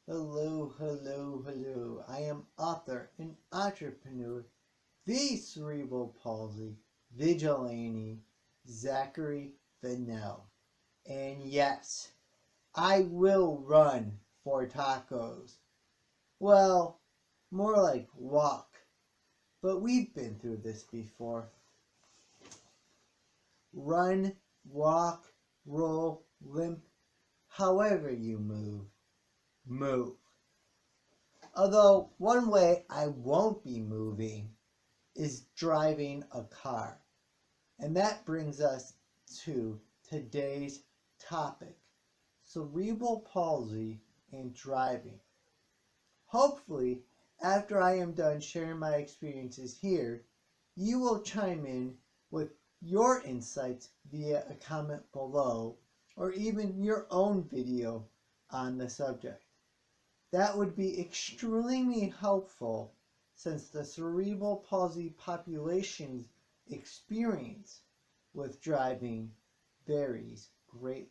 Hello, hello, hello. I am author and entrepreneur, the Cerebral Palsy Vigilante, Zachary Fennell. And yes, I will run for tacos. Well, more like walk. But we've been through this before. Run, walk, roll, limp, however you move, move. Although one way I won't be moving is driving a car. And that brings us to today's topic, cerebral palsy and driving. Hopefully, after I am done sharing my experiences here, you will chime in with your insights via a comment below or even your own video on the subject. That would be extremely helpful since the cerebral palsy population's experience with driving varies greatly.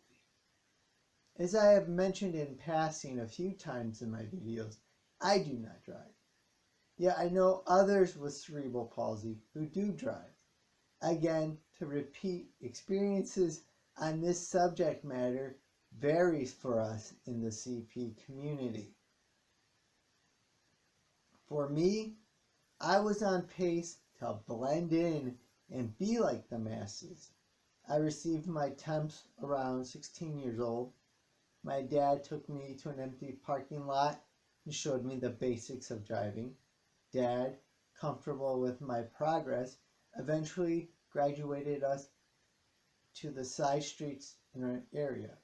As I have mentioned in passing a few times in my videos, I do not drive. Yet I know others with cerebral palsy who do drive. Again, to repeat, experiences on this subject matter varies for us in the CP community. For me, I was on pace to blend in and be like the masses. I received my temps around 16 years old. My dad took me to an empty parking lot and showed me the basics of driving. Dad, comfortable with my progress, eventually graduated us to the side streets in our area.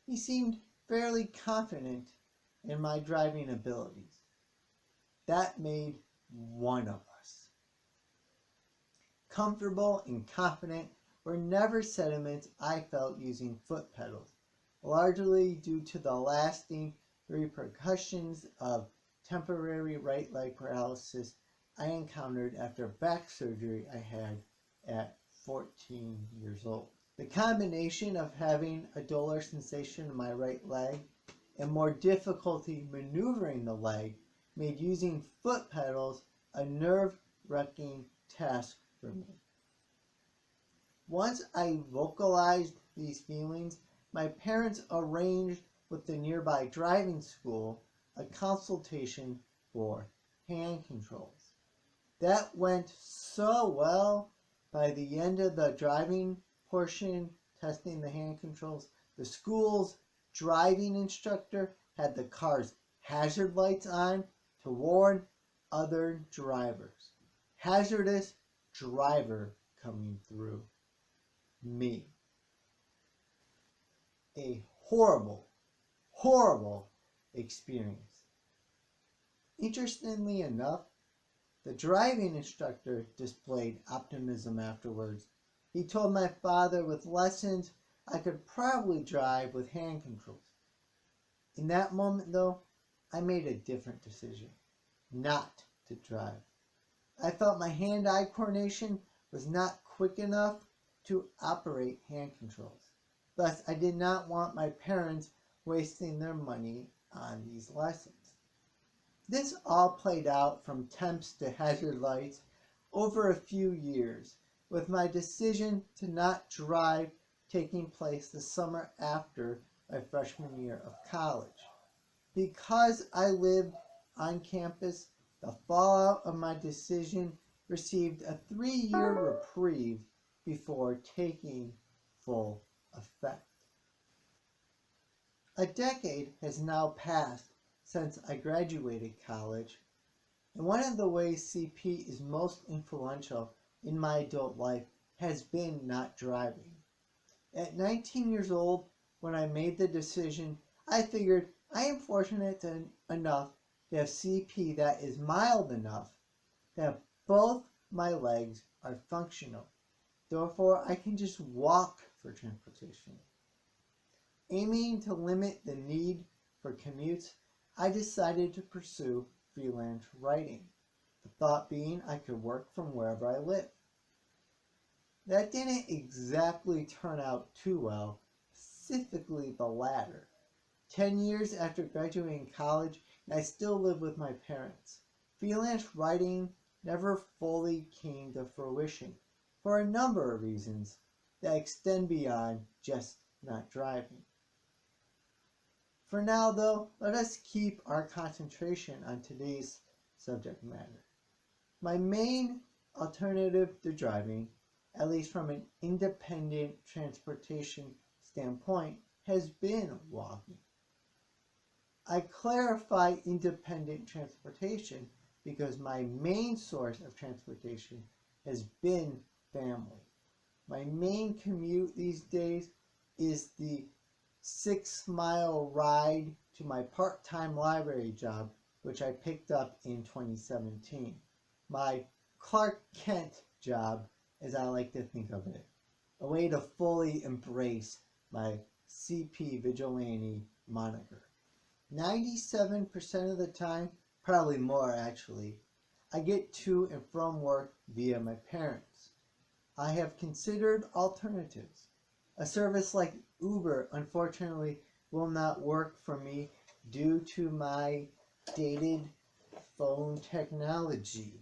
He seemed fairly confident in my driving abilities. That made one of us. Comfortable and confident were never sentiments I felt using foot pedals, largely due to the lasting repercussions of temporary right leg paralysis I encountered after back surgery I had at 14 years old. The combination of having a duller sensation in my right leg and more difficulty maneuvering the leg made using foot pedals a nerve-wracking task for me. Once I vocalized these feelings, my parents arranged with the nearby driving school a consultation for hand controls. That went so well. By the end of the driving portion, testing the hand controls, the school's driving instructor had the car's hazard lights on to warn other drivers. Hazardous driver coming through. Me. A horrible, horrible experience. Interestingly enough, the driving instructor displayed optimism afterwards. He told my father with lessons I could probably drive with hand controls. In that moment, though, I made a different decision, not to drive. I felt my hand-eye coordination was not quick enough to operate hand controls. Thus, I did not want my parents wasting their money on these lessons. This all played out from temps to hazard lights over a few years, with my decision to not drive taking place the summer after my freshman year of college. Because I lived on campus, the fallout of my decision received a 3-year reprieve before taking full effect. A decade has now passed since I graduated college, and one of the ways CP is most influential in my adult life has been not driving. At 19 years old, when I made the decision, I figured I am fortunate enough to have CP that is mild enough that both my legs are functional. Therefore, I can just walk for transportation. Aiming to limit the need for commutes, I decided to pursue freelance writing. The thought being I could work from wherever I live. That didn't exactly turn out too well, specifically the latter. 10 years after graduating college, and I still live with my parents. Freelance writing never fully came to fruition for a number of reasons that extend beyond just not driving. For now, though, let us keep our concentration on today's subject matter. My main alternative to driving, at least from an independent transportation standpoint, has been walking. I clarify independent transportation because my main source of transportation has been family. My main commute these days is the 6-mile ride to my part-time library job, which I picked up in 2017. My Clark Kent job, as I like to think of it. A way to fully embrace my CP vigilante moniker. 97% of the time, probably more actually, I get to and from work via my parents. I have considered alternatives. A service like Uber, unfortunately, will not work for me due to my dated phone technology.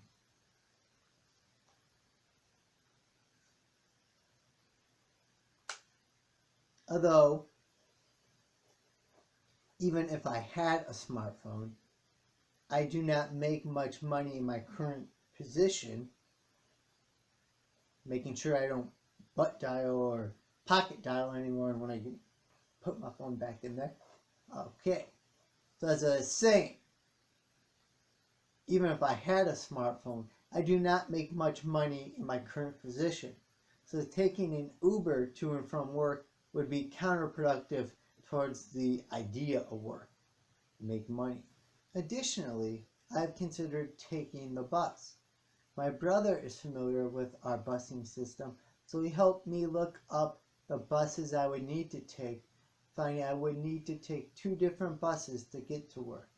Although, even if I had a smartphone, I do not make much money in my current position, making sure I don't butt dial or pocket dial anymore when I put my phone back in there. Okay, so as I was saying, even if I had a smartphone, I do not make much money in my current position. So taking an Uber to and from work would be counterproductive towards the idea of work, make money. Additionally, I've considered taking the bus. My brother is familiar with our busing system, so he helped me look up the buses I would need to take, finding I would need to take 2 different buses to get to work.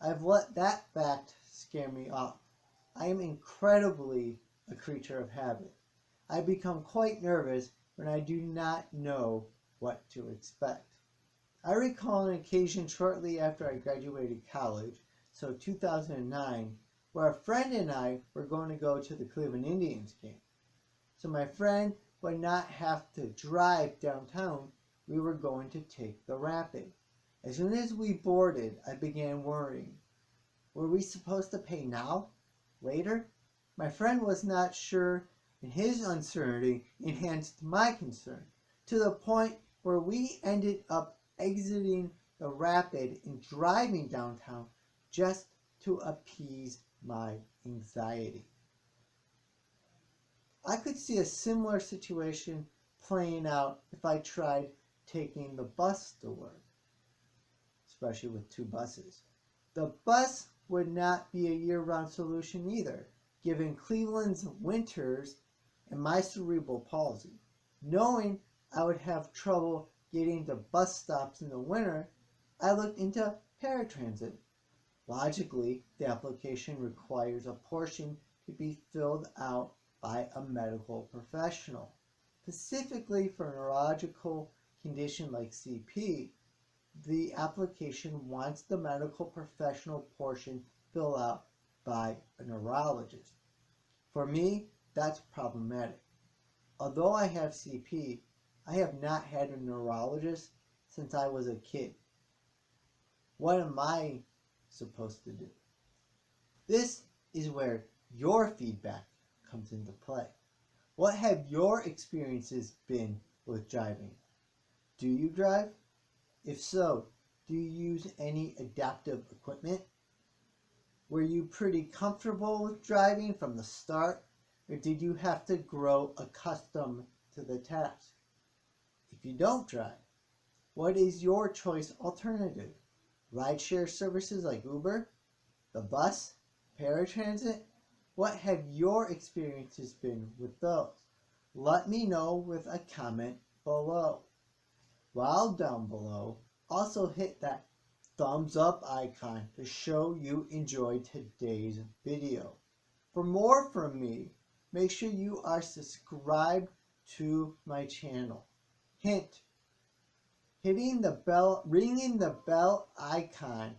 I've let that fact scare me off. I am incredibly a creature of habit. I become quite nervous when I do not know what to expect. I recall an occasion shortly after I graduated college, so 2009, where a friend and I were going to go to the Cleveland Indians game. So my friend would not have to drive downtown, we were going to take the Rapid. As soon as we boarded, I began worrying. Were we supposed to pay now? Later? My friend was not sure, and his uncertainty enhanced my concern, to the point where we ended up exiting the Rapid and driving downtown just to appease my anxiety. I could see a similar situation playing out if I tried taking the bus to work, especially with 2 buses. The bus would not be a year-round solution either, given Cleveland's winters and my cerebral palsy. Knowing I would have trouble getting to bus stops in the winter, I looked into paratransit. Logically, the application requires a portion to be filled out by a medical professional. Specifically for a neurological condition like CP, the application wants the medical professional portion filled out by a neurologist. For me, that's problematic. Although I have CP, I have not had a neurologist since I was a kid. What am I supposed to do? This is where your feedback comes into play. What have your experiences been with driving? Do you drive? If so, do you use any adaptive equipment? Were you pretty comfortable with driving from the start, or did you have to grow accustomed to the task? If you don't drive, what is your choice alternative? Rideshare services like Uber, the bus, paratransit? What have your experiences been with those? Let me know with a comment below. While down below, also hit that thumbs up icon to show you enjoyed today's video. For more from me, make sure you are subscribed to my channel. Hint, Hitting the bell, ringing the bell icon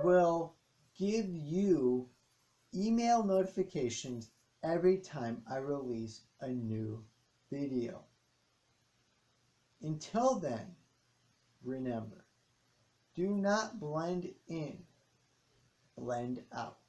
will give you email notifications every time I release a new video. Until then, remember, do not blend in, blend out.